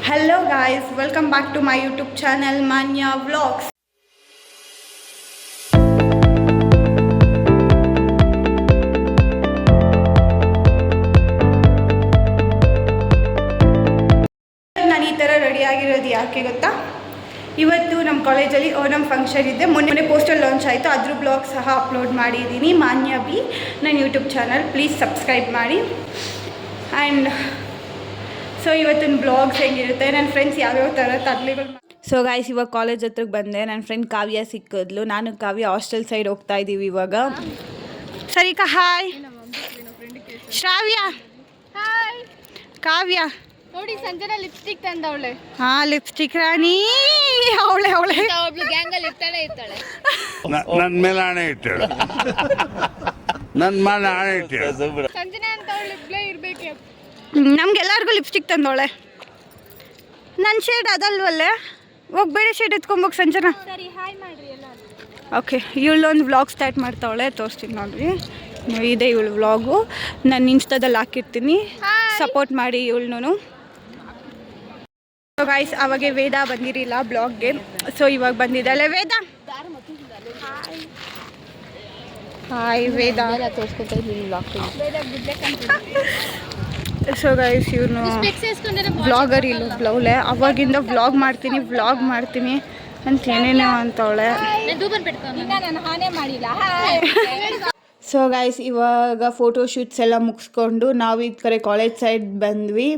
Hello guys, welcome back to my YouTube channel Manya Vlogs. ನಾನು ಈ ಥರ ready ಆಗಿರೋದು ಯಾಕೆ ಗೊತ್ತಾ? ಇವತ್ತು ನಮ್ಮ ಕಾಲೇಜಲ್ಲಿ ಓಣಂ ಫಂಕ್ಷನ್ ಇದೆ. ಮೊನ್ನೆ ಪೋಸ್ಟರ್ ಲಾಂಚ್ ಆಯಿತು, ಅದ್ರ ಬ್ಲಾಗ್ ಸಹ ಅಪ್ಲೋಡ್ ಮಾಡಿದ್ದೀನಿ. ಮಾನ್ಯ ಬಿ ನನ್ನ ಯೂಟ್ಯೂಬ್ ಚಾನಲ್, ಪ್ಲೀಸ್ ಸಬ್ಸ್ಕ್ರೈಬ್ ಮಾಡಿ. ಆ್ಯಂಡ್ ಸೊ ಇವತ್ತಿನ ಬ್ಲಾಗ್ಸ್ ಹೆಂಗಿರುತ್ತೆ, ನನ್ನ ಫ್ರೆಂಡ್ಸ್ ಯಾವ್ಯಾವ ಥರ ತರಲೆಗಳು. ಸೊ ಗಾಯ್ಸ್, ಇವಾಗ ಕಾಲೇಜ್ ಹತ್ರಕ್ಕೆ ಬಂದೆ. ನನ್ನ ಫ್ರೆಂಡ್ ಕಾವ್ಯ ಸಿಕ್ಕಿದ್ಲು. ನಾನು ಕಾವ್ಯ ಹಾಸ್ಟೆಲ್ ಸೈಡ್ ಹೋಗ್ತಾ ಇದ್ದೀವಿ ಇವಾಗ. ಸರಿಕಾ ಹಾಯ್. ಶ್ರಾವ್ಯ ಹಾಯ್. ಕಾವ್ಯ ನೋಡಿ, ಸಂಜನಾ ಲಿಪ್ಸ್ಟಿಕ್ ತಂದವಳೆ. ಹಾ, ಲಿಪ್ಸ್ಟಿಕ್ ರಾಣಿ ಅವಳೆ. ಒಬ್ಳು ಗ್ಯಾಂಗಲ್ಲಿ ಇರ್ತಾಳೆ. ನನ್ನ ಮೇಲೆ ಆಣೆ ಇಟ್ಟಳು. ನನ್ನ ಮೇಲೆ ಆಣೆ ಇಟ್ಟಳು. ಸಂಜನಾ ಅಂತ ಅವಳು ಇಬ್ಳೇ ಇರ್ಬೇಕು. ನಮ್ಗೆಲ್ಲರಿಗೂ ಲಿಪ್ಸ್ಟಿಕ್ ತಂದವಳೆ. ನನ್ನ ಶೇಡ್ ಅದಲ್ವಲ್ಲೇ, ಹೋಗಿ ಬೇರೆ ಶೇಡ್ ಎತ್ಕೊಂಬೋಗಿ ಸಂಜನಾ. ಸರಿ, ಹಾಯ್ ಮಾಡ್ರಿ ಎಲ್ಲ. ಓಕೆ, ಇವಳೊಂದು ವ್ಲಾಗ್ ಸ್ಟಾರ್ಟ್ ಮಾಡ್ತಾವಳೆ, ತೋರಿಸ್ತೀನಿ ನೋಡ್ರಿ. ಇದೆ ಇವಳು ವ್ಲಾಗು, ನಾನು ಇನ್ಸ್ಟಾದಲ್ಲಿ ಹಾಕಿರ್ತೀನಿ, ಸಪೋರ್ಟ್ ಮಾಡಿ ಇವಳನ್ನು. ಸೊ ಗೈಸ್, ಅವಾಗೆ ವೇದ ಬಂದಿರಲಿಲ್ಲ ಬ್ಲಾಗ್ಗೆ, ಸೊ ಇವಾಗ ಬಂದಿದ್ದಾಳೆ ವೇದ. ಹಾಯ್ ವೇದ. ಸೊ ಗೈಸ್, ಇವನು ಬ್ಲಾಗರ್ ಇಲ್ಲ ಬ್ಲೌಲೆ. ಅವಾಗಿಂದ ವ್ಲಾಗ್ ಮಾಡ್ತೀನಿ ಅಂತ ಏನೇನೋ ಅಂತವಳೆ. ಸೊ ಗೈಸ್, ಇವಾಗ ಫೋಟೋ ಶೂಟ್ಸ್ ಎಲ್ಲ ಮುಗಿಸ್ಕೊಂಡು ನಾವು ಈ ಕಡೆ ಕಾಲೇಜ್ ಸೈಡ್ ಬಂದ್ವಿ.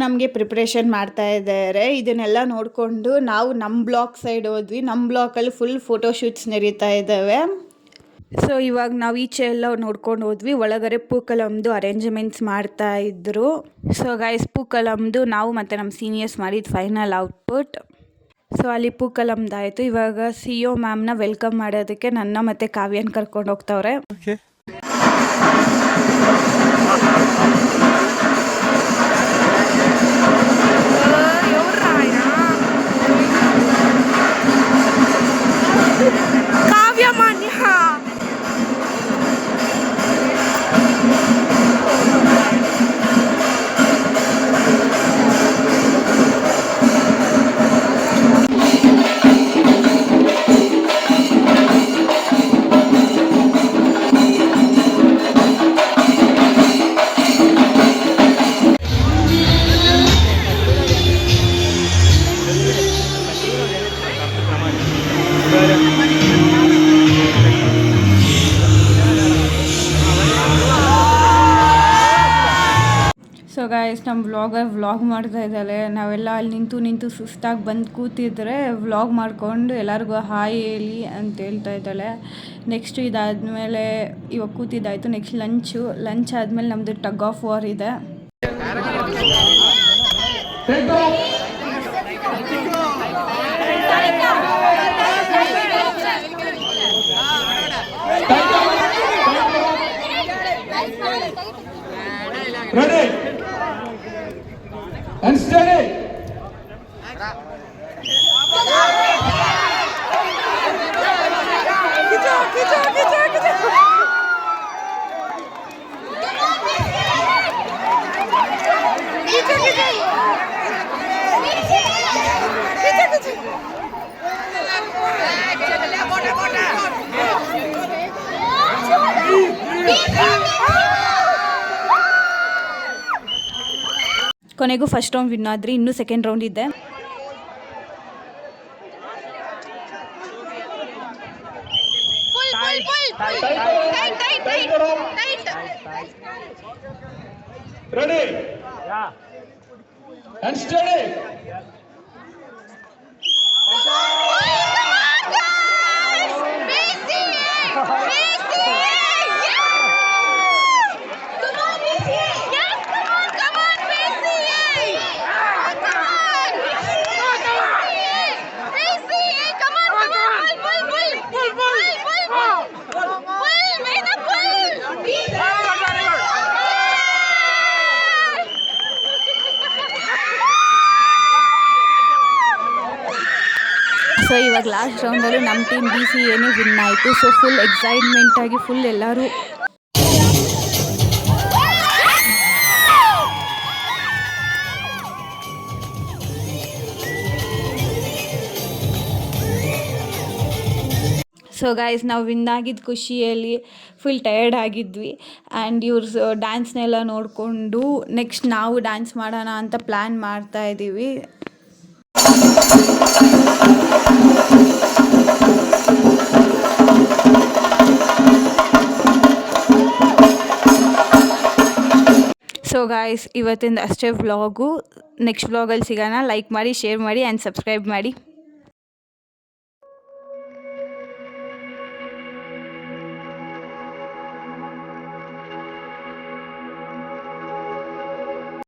ನಮಗೆ ಪ್ರಿಪ್ರೇಷನ್ ಮಾಡ್ತಾ ಇದ್ದಾರೆ. ಇದನ್ನೆಲ್ಲ ನೋಡಿಕೊಂಡು ನಾವು ನಮ್ಮ ಬ್ಲಾಕ್ ಸೈಡ್ ಹೋದ್ವಿ. ನಮ್ಮ ಬ್ಲಾಕಲ್ಲಿ ಫುಲ್ ಫೋಟೋ ಶೂಟ್ಸ್ ನಡೀತಾ ಇದ್ದಾವೆ. ಸೊ ಇವಾಗ ನಾವು ಈಚೆ ಎಲ್ಲ ನೋಡ್ಕೊಂಡು ಹೋದ್ವಿ. ಒಳಗಡೆ ಪೂಕಲಮ್ದು ಅರೇಂಜ್ಮೆಂಟ್ಸ್ ಮಾಡ್ತಾ ಇದ್ದರು. ಸೊ ಗೈಸ್, ಪೂಕಲಮ್ದು ನಾವು ಮತ್ತು ನಮ್ಮ ಸೀನಿಯರ್ಸ್ ಮಾಡಿದ ಫೈನಲ್ ಔಟ್ಪುಟ್. ಸೊ ಅಲ್ಲಿ ಪೂಕಲಮ್ದಾಯಿತು. ಇವಾಗ CO ಮ್ಯಾಮ್ನ ವೆಲ್ಕಮ್ ಮಾಡೋದಕ್ಕೆ ನನ್ನ ಮತ್ತು ಕಾವ್ಯನ ಕರ್ಕೊಂಡು ಹೋಗ್ತವ್ರೆ. ಕಾವ್ಯ ಮಾನ್ಯ. ಸೊ ಗಾಯ್ಸ್, ನಮ್ಮ ವ್ಲಾಗ್ ಮಾಡ್ತಾ ಇದ್ದಾಳೆ. ನಾವೆಲ್ಲ ಅಲ್ಲಿ ನಿಂತು ಸುಸ್ತಾಗಿ ಬಂದು ಕೂತಿದ್ರೆ ವ್ಲಾಗ್ ಮಾಡಿಕೊಂಡು ಎಲ್ಲರಿಗೂ ಹಾಯ್ ಹೇಳಿ ಅಂತ ಹೇಳ್ತಾ ಇದ್ದಾಳೆ. ನೆಕ್ಸ್ಟು ಇದಾದಮೇಲೆ ಇವಾಗ ಕೂತಿದ್ದಾಯಿತು. ನೆಕ್ಸ್ಟ್ ಲಂಚ್ ಆದಮೇಲೆ ನಮ್ಮದು ಟಗ್ ಆಫ್ ವಾರ್ ಇದೆ. Ready and steady. ಕೊನೆಗೂ ಫಸ್ಟ್ ರೌಂಡ್ ವಿನ್ ಆದ್ರಿ. ಇನ್ನೂ ಸೆಕೆಂಡ್ ರೌಂಡ್ ಇದೆ. Ready and steady. ಸೊ ಇವಾಗ ಲಾಸ್ಟ್ ರೌಂಡಲ್ಲೂ ನಮ್ಮ ಟೀಮ್ BCAನೇ ವಿನ್ ಆಯಿತು. ಸೊ ಫುಲ್ ಎಕ್ಸೈಟ್ಮೆಂಟಾಗಿ ಫುಲ್ ಎಲ್ಲರೂ ಸೊ ಗೈಸ್ ನಾವು ವಿನ್ ಆಗಿದ್ದ ಖುಷಿಯಲ್ಲಿ ಫುಲ್ ಟಯರ್ಡ್ ಆಗಿದ್ವಿ ಆ್ಯಂಡ್ ಇವ್ರ ಡ್ಯಾನ್ಸ್ನೆಲ್ಲ ನೋಡಿಕೊಂಡು ನೆಕ್ಸ್ಟ್ ನಾವು ಡ್ಯಾನ್ಸ್ ಮಾಡೋಣ ಅಂತ ಪ್ಲ್ಯಾನ್ ಮಾಡ್ತಾ ಇದ್ದೀವಿ. ಸೊ ಗಾಯ್ಸ್ ಇವತ್ತಿಂದ ಅಷ್ಟೇ ವ್ಲಾಗು. ನೆಕ್ಸ್ಟ್ ವ್ಲಾಗಲ್ಲಿ ಸಿಗೋಣ. ಲೈಕ್ ಮಾಡಿ, ಶೇರ್ ಮಾಡಿ ಆ್ಯಂಡ್ ಸಬ್ಸ್ಕ್ರೈಬ್ ಮಾಡಿ.